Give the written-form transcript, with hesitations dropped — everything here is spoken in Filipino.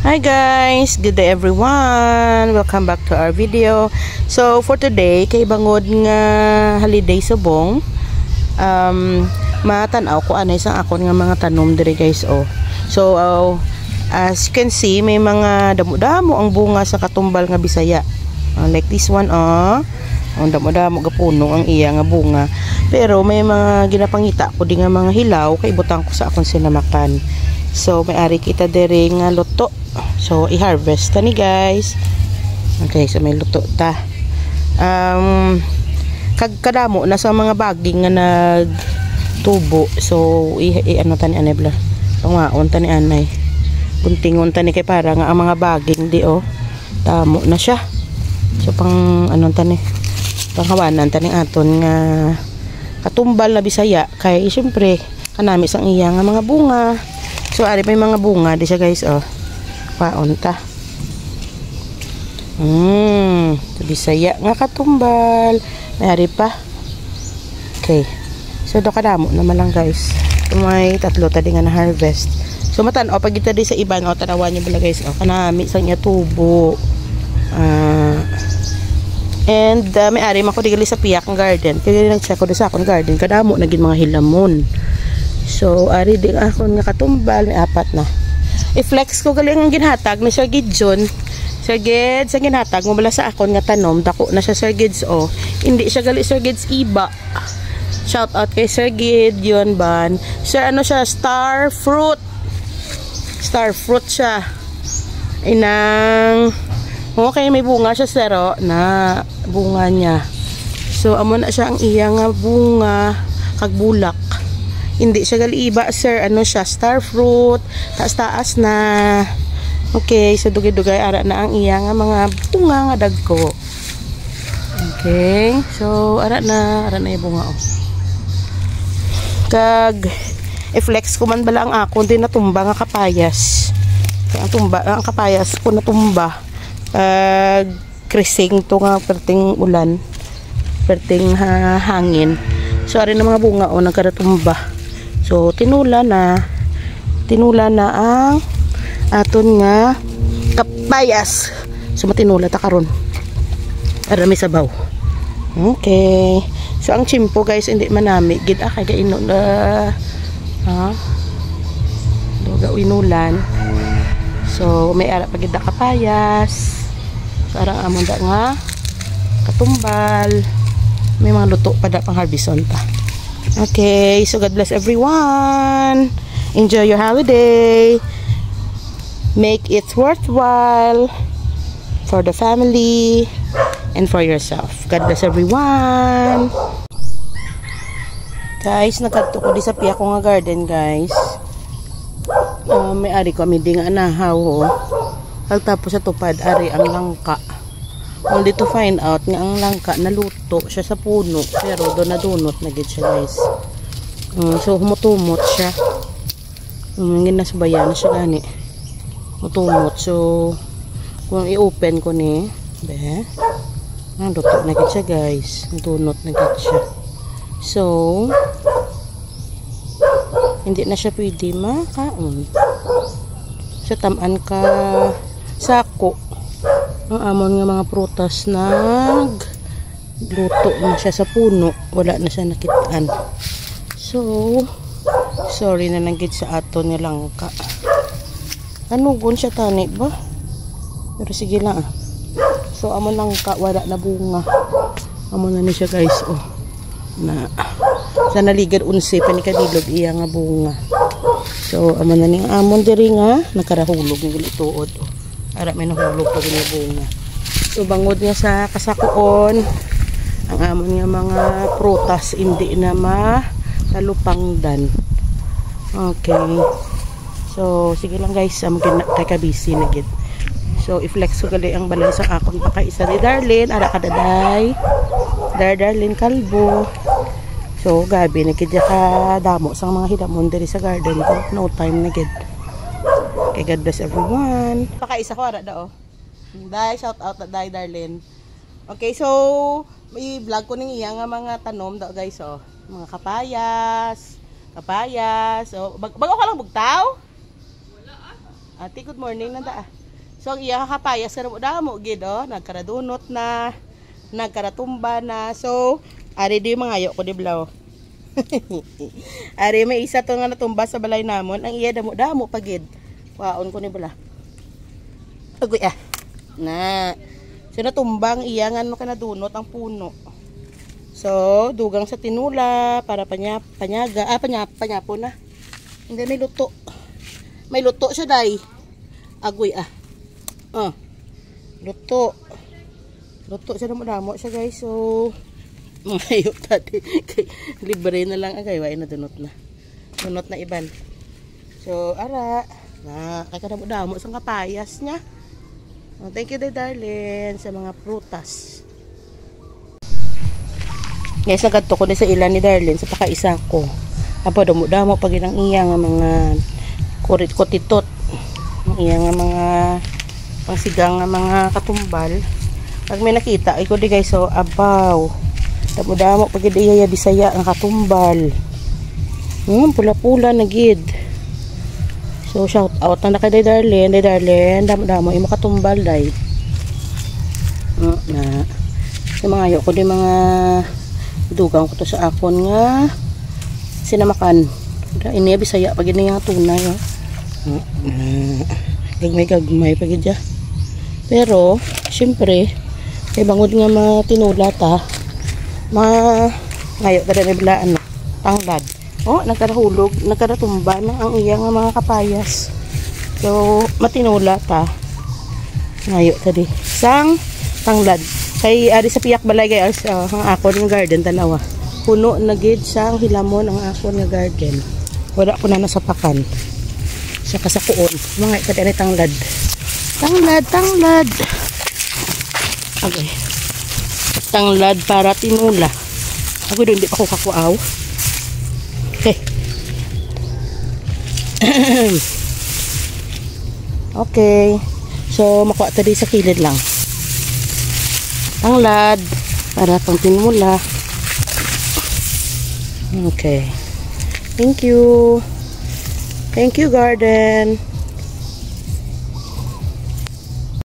Hi guys, good day everyone. Welcome back to our video. So for today, kay bangod nga holiday subong, matanaw ko anay sang akon nga mga tanom diri guys. So as you can see, may mga damo-damo ang bunga sa katumbal nga Bisaya. Like this one ang damo-damo gapuno ang iya nga bunga. Pero may mga ginapangita ko di nga mga hilaw kay butang ko sa akon sinamakan. So may ari kita diri nga luto. So i-harvest ta ni guys. Okay, so may luto ta. Kadamo na sa mga baging nga nagtubo. So ano ta ni anay bla. Pangaon ta ni anay. Buntingon ta ni kay para nga ang mga baging di tamo na siya. So pang ano ta ni panghawanan ta ni aton nga katumbal na Bisaya kay syempre kanami sang iya nga mga bunga. So ari may mga bunga di siya guys paon ta. Sa Bisaya nga katumbal. May pa. Okay. So do kadamo naman lang guys. May tatlo ta di nga na harvest. So matan-o pag kita di sa iban tanawan niyo bala guys kanami sang iya tubo. And may ari man ko digali sa piyak ng garden. Kaya nag-check ko sa akong garden kadamo naging mga hilamon. So ari di akon nga katumbal may apat na. I-flex ko galing ang ginhatag ni Sir Gidjon. Sir Gids, ang ginhatag mo bala sa akon nga tanom, dako na siya Sir Gids Hindi siya gali Sir Gids iba. Shout out kay Sir Gid, yun ban. Sir ano siya, star fruit. Star fruit siya. Inang okay, may bunga siya sero na bunga niya. So amo na siya ang iya nga bunga kag bulak. Hindi siya gali iba sir, ano siya, star fruit, taas-taas na. Okay, so dugay-dugay ara na ang iya nga mga bunga nga dagko. Okay, so ara na yung bunga Kag i-flex ko man bala ang ako din natumba nga kapayas. Ang kapayas ko natumba. Krising to nga perting ulan, perting hangin. So ari na mga bunga nagkaratumba. So tinula na ang aton nga kapayas. So matinula ta karon. Ara may sabaw. Okay. So ang chimpo guys hindi manami gid kay gaino na duga inulan. So may ara pagid kapayas. So arang amon da nga katumbal. May mga luto pa da pang harveston ta. Okay, so God bless everyone. Enjoy your holiday. Make it worthwhile for the family and for yourself. God bless everyone. Guys, nagkadto ko di sa piya ko nga garden, guys. May ari ko mi nga anahaw Pagtapos sa tupad ari ang langka. Only to find out nga ang langka naluto siya sa puno pero do nadunot na gid siya guys. So humutumot siya. Ginasbayan siya gani. Mutumot. So kung i-open ko ni naluto na gid siya guys. Nadunot na gid siya. So hindi na siya pwede makaon. Sa tamaan ka sako ang amon nga mga prutas luto na siya sa puno, wala na siya nakitaan. So sorry na lang gid sa aton nga langka. Anugon siya tani ba? Pero sige lang So amon langka wala na bunga. Amon na ni siya guys na sa naligad unsi pa ni kadilog iya nga bunga. So amon na ning amon diri nga nakarahulog ng gilituod ara may nahulog pa gini bunga. So bangod nga sa kasakuon ang amon nga mga prutas hindi na matalupangdan. Okay. So sige lang guys, kay kabisi na gid. So i-flex ko gali ang balay sa akon pa kay isa di Darlene, ara ka daday. Darlene Kalbo. So gabi na gid ka damo sang mga hidamon diri sa garden ko. No time na gid. Okay, God bless everyone. Pakaisa ko ara da Day, shout out na Day Darlene. Okay, so may vlog ko ning iya nga mga tanom daw guys mga kapayas. So bago ka lang bugtaw? Wala Ate, good morning nanda. So ang iya kakapayas sa damo gid oh, nagkaradunot na, nagkaratumba na. So ari di mangayo ko di blaw. Ari may isa to nga natumba sa balay namon, ang iya damo pagid. Waon ko ni bala. Agoy ah. Na. So natumbang iya nga no kanadunot ang puno. So dugang sa tinula para panyaga, panyapo na. Hindi may luto. May luto siya day. Agoy ah. Luto. Luto siya damo siya guys. So mayo tadi. Libre na lang agay way na dunot na. Dunot na iban. So ara na kay damo sang kapayas niya. Thank you darling sa mga prutas. Guys, nagadto ko ni sa ilan ni Darlene sa pakaisa ko. Apo damo pag ilang iya nga mga kurit-kotitot. Iya nga mga pangsigang nga mga katumbal. Pag may nakita, iko di guys, so abaw. Damo pag iya Bisaya ang katumbal. Pula-pula na gid. So shout out na kay Darlene, damo imo katumbal day. Na. Sa mga ayo ko di mga dugang ko to sa akon nga sinamakan. Ini Bisaya pag ini nga tunay oh. Gagmay pagid ya. Pero syempre kay bangod nga matinula ta. Ngayo kada nila ano, tanglad. Oh, nagkarahulog, nagkaratumba na ang iya nga mga kapayas. So matinula ta. Ngayo tadi. Sang tanglad. Kay ari sa piyak balay kay ang akon nga garden tanawa. Puno na gid sang hilamon ang akon nga garden. Wala ko na nasapakan. Sa kasakuon mga ikadari tanglad okay, tanglad para tinula ako doon di pa ko kakuaw okay. Okay, so makuha tadi sa kilid lang tanglad para pang tinula. Okay, thank you garden.